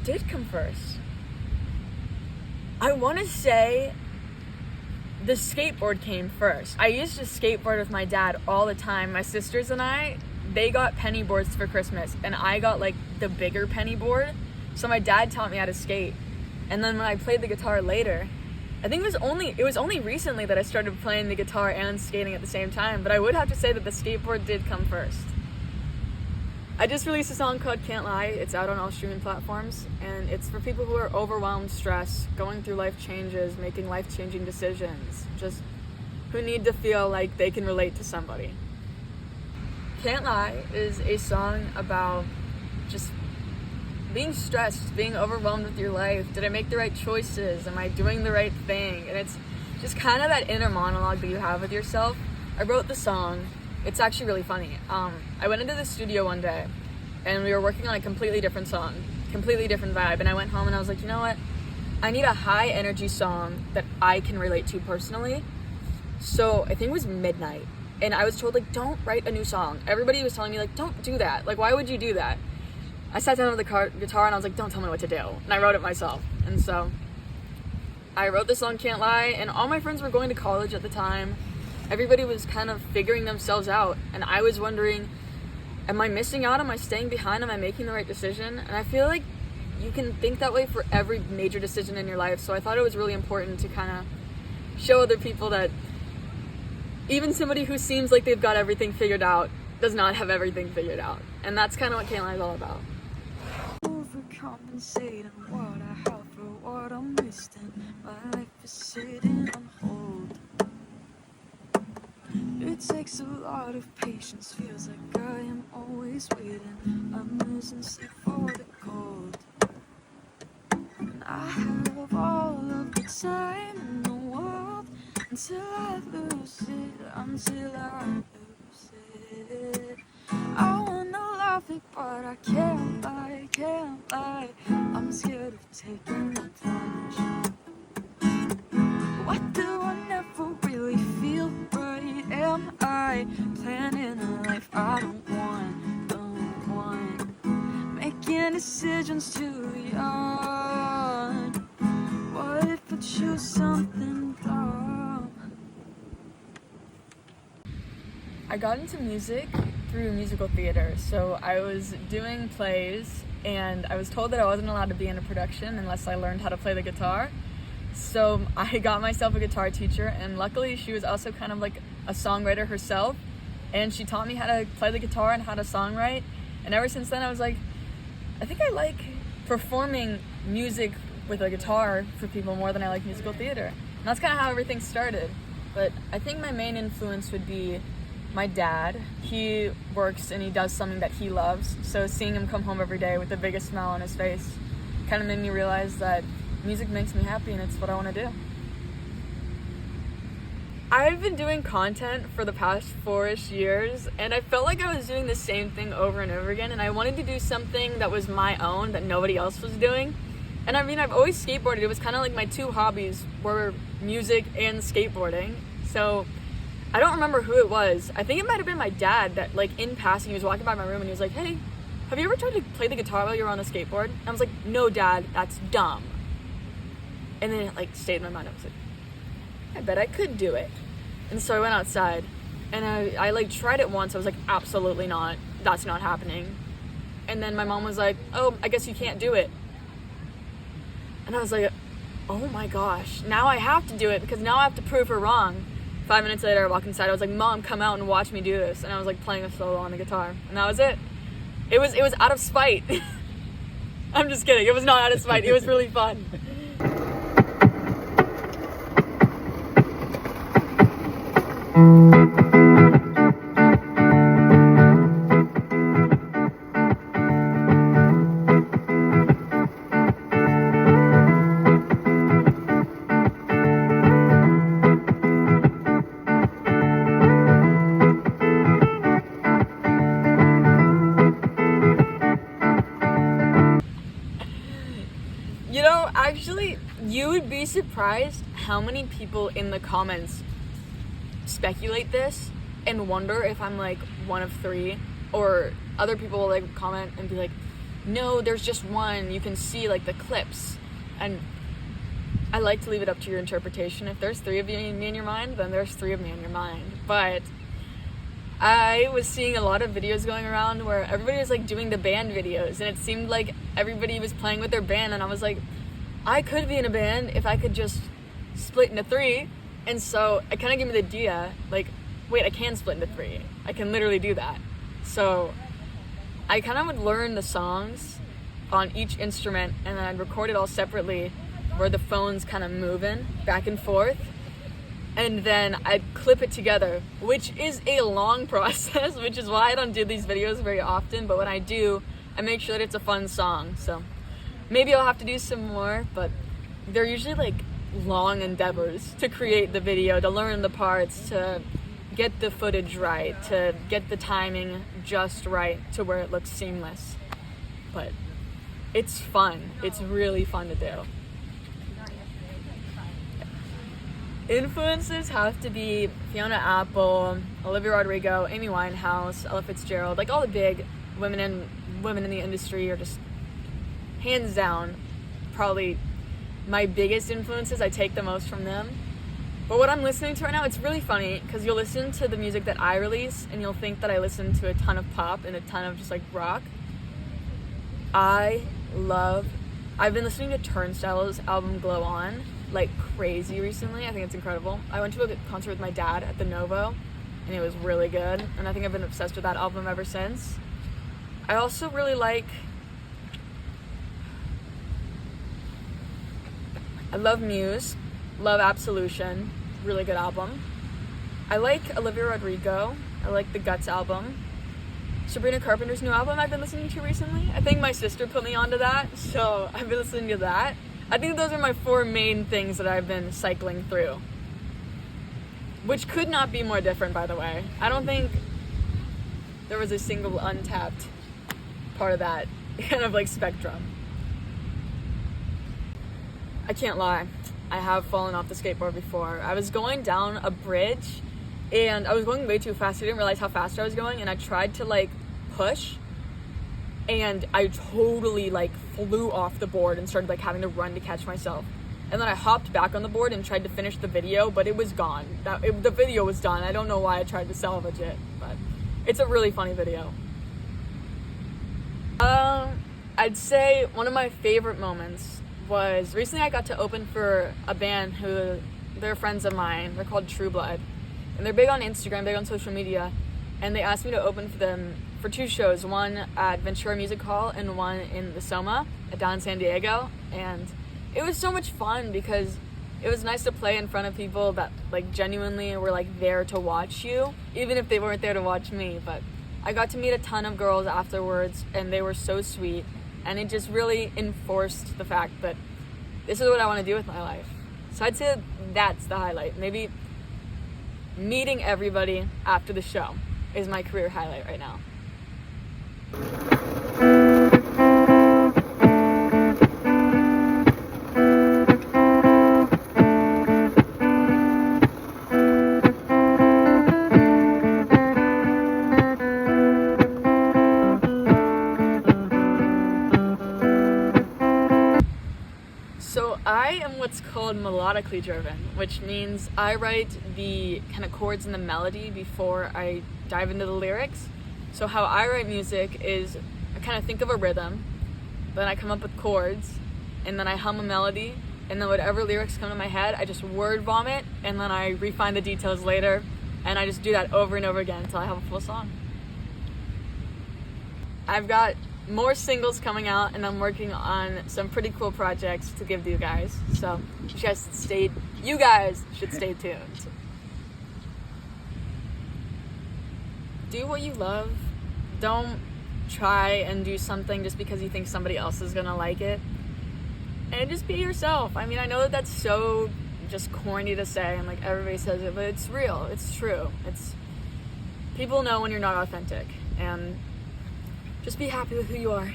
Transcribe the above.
did come first? I want to say the skateboard came first. I used to skateboard with my dad all the time. My sisters and I, they got penny boards for Christmas, and I got like the bigger penny board. So my dad taught me how to skate. And then when I played the guitar later, I think it was only recently that I started playing the guitar and skating at the same time, but I would have to say that the skateboard did come first. I just released a song called Can't Lie. It's out on all streaming platforms, and it's for people who are overwhelmed, stressed, going through life changes, making life-changing decisions, just who need to feel like they can relate to somebody. Can't Lie is a song about just being stressed, being overwhelmed with your life. Did I make the right choices? Am I doing the right thing? And it's just kind of that inner monologue that you have with yourself. I wrote the song. It's actually really funny. I went into the studio one day and we were working on a completely different song, completely different vibe. And I went home and I was like, you know what? I need a high energy song that I can relate to personally. So I think it was midnight. And I was told, like, don't write a new song. Everybody was telling me, like, don't do that. Like, why would you do that? I sat down with the guitar and I was like, don't tell me what to do. And I wrote it myself. And so I wrote the song Can't Lie, and all my friends were going to college at the time. Everybody was kind of figuring themselves out. And I was wondering, am I missing out? Am I staying behind? Am I making the right decision? And I feel like you can think that way for every major decision in your life. So I thought it was really important to kind of show other people that even somebody who seems like they've got everything figured out does not have everything figured out. And that's kind of what Can't Lie is all about. Overcompensating what I have for what I'm wasting. My life is sitting on hold. It takes a lot of patience, feels like I am always waiting. I'm losing sleep for the cold. And I have all of the time in the world until I lose it, until I lose it. I wanna love it, but I can't lie, can't lie. I'm scared of taking the plunge. Why do I never really feel right? Am I planning a life I don't want? Making decisions too young. What if I choose something dumb? I got into music through musical theater. So I was doing plays and I was told that I wasn't allowed to be in a production unless I learned how to play the guitar. So I got myself a guitar teacher, and luckily she was also kind of like a songwriter herself, and she taught me how to play the guitar and how to songwrite. And ever since then I was like, I think I like performing music with a guitar for people more than I like musical theater. And that's kind of how everything started. But I think my main influence would be my dad. He works and he does something that he loves, so seeing him come home every day with the biggest smile on his face kind of made me realize that music makes me happy and it's what I want to do. I've been doing content for the past 4-ish years, and I felt like I was doing the same thing over and over again, and I wanted to do something that was my own, that nobody else was doing. And I mean, I've always skateboarded. It was kind of like my two hobbies were music and skateboarding. So I don't remember who it was. I think it might have been my dad that, like, in passing, he was walking by my room and he was like, hey, have you ever tried to play the guitar while you were on a skateboard? And I was like, no, Dad, that's dumb. And then it, like, stayed in my mind. I was like, I bet I could do it. And so I went outside and I like tried it once. I was like, absolutely not. That's not happening. And then my mom was like, oh, I guess you can't do it. And I was like, oh my gosh, now I have to do it because now I have to prove her wrong. 5 minutes later, I walked inside. I was like, Mom, come out and watch me do this. And I was like playing a solo on the guitar. And that was it. It was out of spite. I'm just kidding. It was not out of spite. It was really fun. You know, actually, you would be surprised how many people in the comments speculate this and wonder if I'm like one of three, or other people will like comment and be like, no, there's just one, you can see like the clips. And I like to leave it up to your interpretation. If there's 3 of me in your mind, then there's 3 of me in your mind. But I was seeing a lot of videos going around where everybody was like doing the band videos, and it seemed like everybody was playing with their band, and I was like, I could be in a band if I could just split into 3. And so it kind of gave me the idea, like, wait, I can split into 3. I can literally do that. So I kind of would learn the songs on each instrument, and then I'd record it all separately where the phone's kind of moving back and forth. And then I'd clip it together, which is a long process, which is why I don't do these videos very often. But when I do, I make sure that it's a fun song. So maybe I'll have to do some more, but they're usually like long endeavors to create the video, to learn the parts, to get the footage right, to get the timing just right to where it looks seamless. But it's fun. It's really fun to do. Influences have to be Fiona Apple, Olivia Rodrigo, Amy Winehouse, Ella Fitzgerald, like all the big women in the industry are just hands down probably my biggest influences. I take the most from them. But what I'm listening to right now, it's really funny because you'll listen to the music that I release and you'll think that I listen to a ton of pop and a ton of just like rock. I've been listening to Turnstile's album Glow On like crazy recently. I think it's incredible. I went to a concert with my dad at the Novo and it was really good, and I think I've been obsessed with that album ever since. I also really I love Muse, love Absolution, really good album. I like Olivia Rodrigo, I like the Guts album. Sabrina Carpenter's new album I've been listening to recently. I think my sister put me onto that, so I've been listening to that. I think those are my 4 main things that I've been cycling through. Which could not be more different, by the way. I don't think there was a single untapped part of that kind of like spectrum. I can't lie, I have fallen off the skateboard before. I was going down a bridge and I was going way too fast. I didn't realize how fast I was going, and I tried to like push and I totally like flew off the board and started like having to run to catch myself. And then I hopped back on the board and tried to finish the video, but it was gone. The video was done. I don't know why I tried to salvage it, but it's a really funny video. I'd say one of my favorite moments was recently I got to open for a band who they're friends of mine. They're called True Blood, and they're big on Instagram, big on social media, and they asked me to open for them for 2 shows, one at Ventura Music Hall and one in the Soma down in San Diego. And it was so much fun because it was nice to play in front of people that like genuinely were like there to watch you, even if they weren't there to watch me. But I got to meet a ton of girls afterwards and they were so sweet, and it just really enforced the fact that this is what I want to do with my life. So I'd say that's the highlight. Maybe meeting everybody after the show is my career highlight right now. So I am what's called melodically driven, which means I write the kind of chords and the melody before I dive into the lyrics. So how I write music is I kind of think of a rhythm, then I come up with chords, and then I hum a melody, and then whatever lyrics come to my head, I just word vomit, and then I refine the details later, and I just do that over and over again until I have a full song. I've got more singles coming out, and I'm working on some pretty cool projects to give to you guys, so you guys should stay tuned. Do what you love. Don't try and do something just because you think somebody else is gonna like it. And just be yourself. I mean, I know that that's so just corny to say and like everybody says it, but it's real. It's true. People know when you're not authentic, and just be happy with who you are.